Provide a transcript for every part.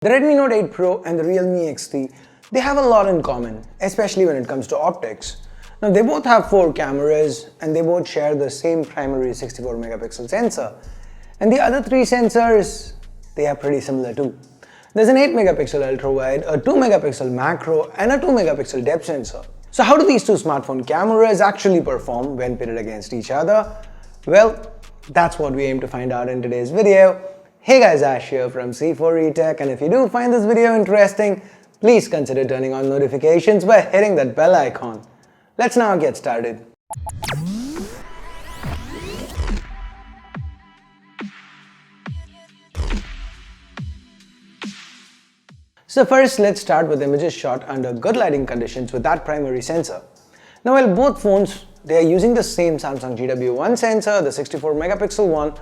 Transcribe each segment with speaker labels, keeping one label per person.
Speaker 1: The Redmi Note 8 Pro and the Realme XT, they have a lot in common, especially when it comes to optics. Now they both have 4 cameras and they both share the same primary 64 megapixel sensor. And the other 3 sensors, they are pretty similar too. There's an 8 megapixel ultrawide, a 2 megapixel macro and a 2 megapixel depth sensor. So how do these two smartphone cameras actually perform when pitted against each other? Well, that's what we aim to find out in today's video. Hey guys, Ash here from C4eTech, and if you do find this video interesting, please consider turning on notifications by hitting that bell icon. Let's now get started. So first, let's start with images shot under good lighting conditions with that primary sensor. Now while both phones, they are using the same Samsung GW1 sensor, the 64 megapixel one,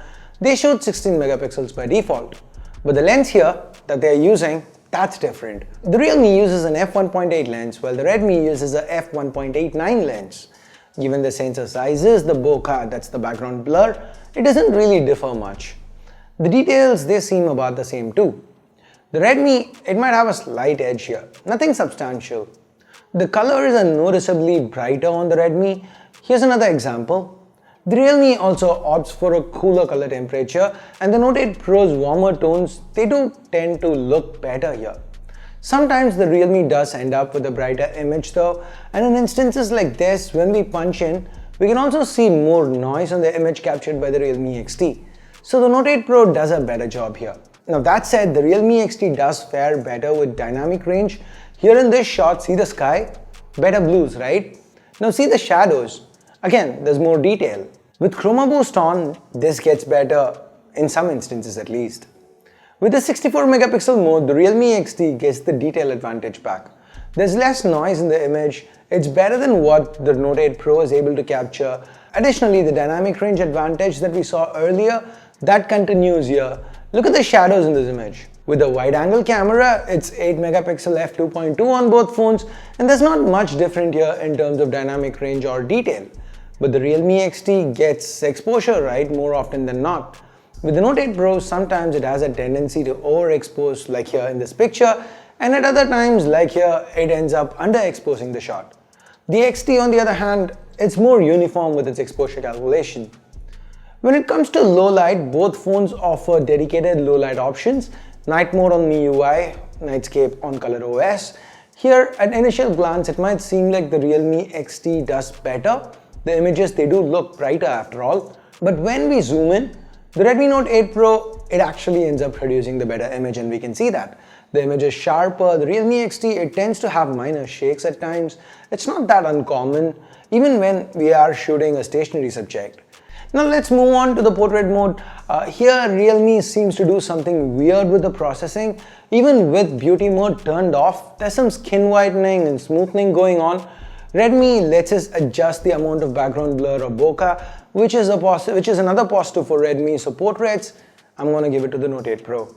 Speaker 1: they shoot 16 megapixels by default. But the lens here that they are using, that's different. The Realme uses an f1.8 lens while the Redmi uses a f1.89 lens. Given the sensor sizes, the bokeh, that's the background blur, it doesn't really differ much. The details, they seem about the same too. The Redmi, it might have a slight edge here, nothing substantial. The colors are noticeably brighter on the Redmi. Here's another example. The Realme also opts for a cooler color temperature, and the Note 8 Pro's warmer tones, they do tend to look better here. Sometimes the Realme does end up with a brighter image though, and in instances like this, when we punch in, we can also see more noise on the image captured by the Realme XT. So the Note 8 Pro does a better job here. Now that said, the Realme XT does fare better with dynamic range. Here in this shot, see the sky? Better blues, right? Now see the shadows. Again, there's more detail. With Chroma Boost on, this gets better, in some instances at least. With the 64 megapixel mode, the Realme XT gets the detail advantage back. There's less noise in the image, it's better than what the Note 8 Pro is able to capture. Additionally, the dynamic range advantage that we saw earlier, that continues here. Look at the shadows in this image. With the wide-angle camera, it's 8 megapixel f2.2 on both phones, and there's not much different here in terms of dynamic range or detail. But the Realme XT gets exposure right more often than not. With the Note 8 Pro, sometimes it has a tendency to overexpose like here in this picture, and at other times like here, it ends up underexposing the shot. The XT on the other hand, it's more uniform with its exposure calculation. When it comes to low light, both phones offer dedicated low light options, night mode on MIUI, nightscape on ColorOS. Here at initial glance, it might seem like the Realme XT does better. The images, they do look brighter after all. But when we zoom in, the Redmi Note 8 Pro, it actually ends up producing the better image, and we can see that. The image is sharper. The Realme XT, it tends to have minor shakes at times. It's not that uncommon, even when we are shooting a stationary subject. Now let's move on to the portrait mode. Here Realme seems to do something weird with the processing. Even with beauty mode turned off, there's some skin whitening and smoothing going on. Redmi lets us adjust the amount of background blur or bokeh, which is another positive for Redmi. So portraits, I'm going to give it to the Note 8 Pro.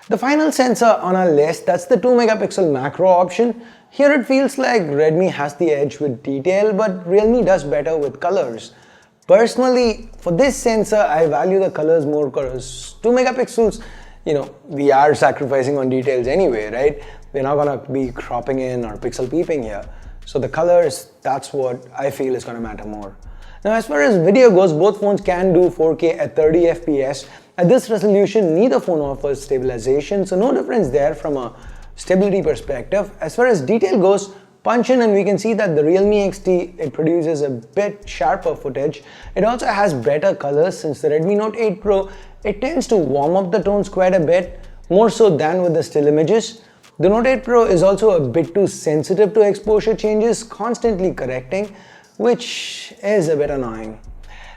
Speaker 1: The final sensor on our list, that's the 2 megapixel macro option. Here it feels like Redmi has the edge with detail, but Realme does better with colors. Personally, for this sensor, I value the colors more because 2 megapixels, we are sacrificing on details anyway, right? We're not going to be cropping in or pixel peeping here. So the colors, that's what I feel is going to matter more. Now as far as video goes, both phones can do 4K at 30 FPS. At this resolution, neither phone offers stabilization, so no difference there from a stability perspective. As far as detail goes, punch in and we can see that the Realme XT, it produces a bit sharper footage. It also has better colors since the Redmi Note 8 Pro, it tends to warm up the tones quite a bit, more so than with the still images. The Note 8 Pro is also a bit too sensitive to exposure changes, constantly correcting, which is a bit annoying.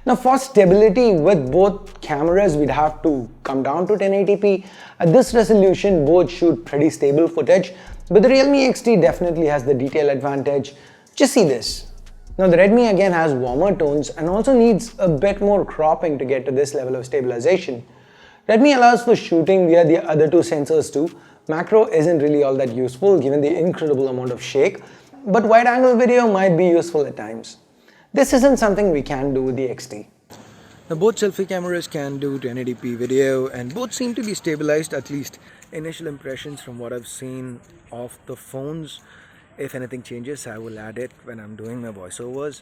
Speaker 1: Now for stability, with both cameras, we'd have to come down to 1080p. At this resolution, both shoot pretty stable footage, but the Realme XT definitely has the detail advantage. Just see this. Now the Redmi again has warmer tones and also needs a bit more cropping to get to this level of stabilization. Redmi allows for shooting via the other two sensors too. Macro isn't really all that useful given the incredible amount of shake, but wide angle video might be useful at times. This isn't something we can do with the XT.
Speaker 2: Now both selfie cameras can do 1080p video and both seem to be stabilized at least
Speaker 1: initial impressions from what I've seen of the phones. If anything changes, I will add it when I'm doing my voiceovers.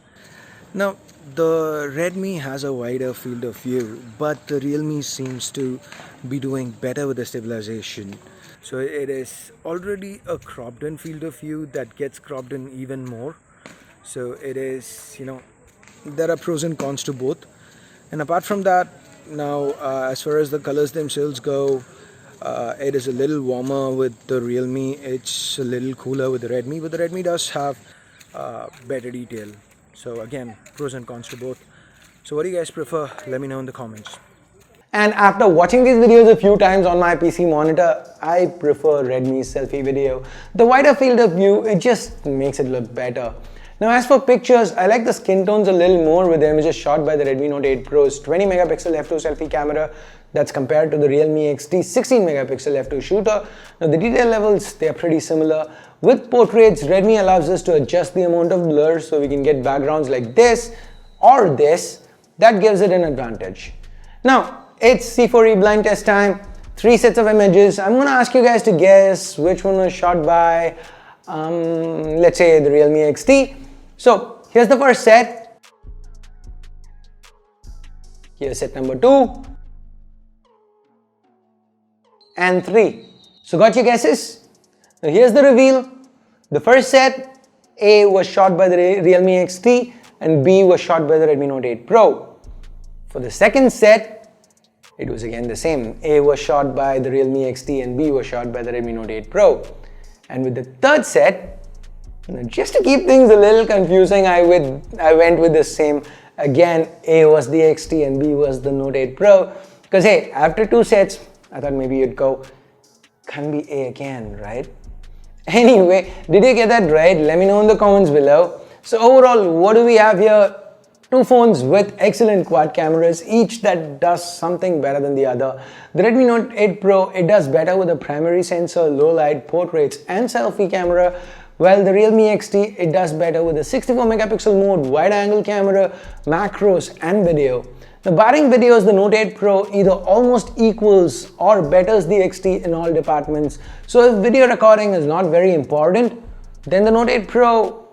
Speaker 1: Now, the Redmi has a wider field of view, but the Realme seems to be doing better with the stabilization. So it is already a cropped in field of view that gets cropped in even more. So it is, there are pros and cons to both. And apart from that, now as far as the colors themselves go, it is a little warmer with the Realme. It's a little cooler with the Redmi, but the Redmi does have better detail. So again, pros and cons to both. So what do you guys prefer? Let me know in the comments. And after watching these videos a few times on my PC monitor, I prefer Redmi's selfie video. The wider field of view, it just makes it look better. Now as for pictures, I like the skin tones a little more with the images shot by the Redmi Note 8 Pro's 20 megapixel f2 selfie camera. That's compared to the Realme XT 16 megapixel f2 shooter. Now the detail levels, they are pretty similar. With portraits, Redmi allows us to adjust the amount of blur so we can get backgrounds like this or this. That gives it an advantage. Now, it's C4E blind test time. 3 sets of images. I'm going to ask you guys to guess which one was shot by, let's say, the Realme XT. So, here's the first set. Here's set number 2. And 3. So, got your guesses? Now, here's the reveal. The first set, A was shot by the Realme XT and B was shot by the Redmi Note 8 Pro. For the second set, it was again the same. A was shot by the Realme XT and B was shot by the Redmi Note 8 Pro. And with the third set, just to keep things a little confusing, I went with the same. Again, A was the XT and B was the Note 8 Pro. Because hey, after 2 sets, I thought maybe you'd go, can't be A again, right? Anyway, did you get that right? Let me know in the comments below. So overall, what do we have here? 2 phones with excellent quad cameras, each that does something better than the other. The Redmi Note 8 Pro, it does better with a primary sensor, low light, portraits and selfie camera, while the Realme XT, it does better with a 64 megapixel mode, wide angle camera, macros and video. The barring videos, the Note 8 Pro either almost equals or betters the XT in all departments. So if video recording is not very important, then the Note 8 Pro,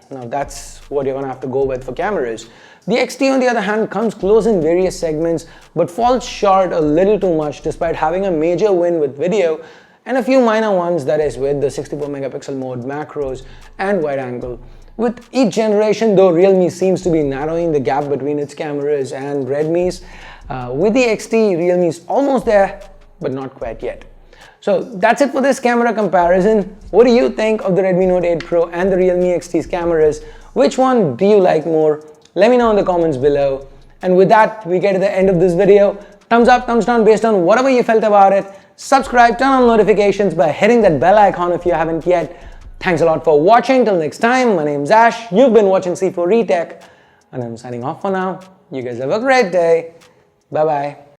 Speaker 1: now that's what you're gonna have to go with for cameras. The XT on the other hand comes close in various segments but falls short a little too much despite having a major win with video and a few minor ones, that is with the 64 megapixel mode, macros and wide angle. With each generation though, Realme seems to be narrowing the gap between its cameras and Redmi's. With the XT, Realme's almost there but not quite yet. So that's it for this camera comparison. What do you think of the Redmi Note 8 Pro and the Realme XT's cameras? Which one do you like more? Let me know in the comments below. And with that, we get to the end of this video. Thumbs up, thumbs down based on whatever you felt about it. Subscribe, turn on notifications by hitting that bell icon if you haven't yet. Thanks a lot for watching. Till next time, my name's Ash. You've been watching C4E Tech and I'm signing off for now. You guys have a great day. Bye-bye.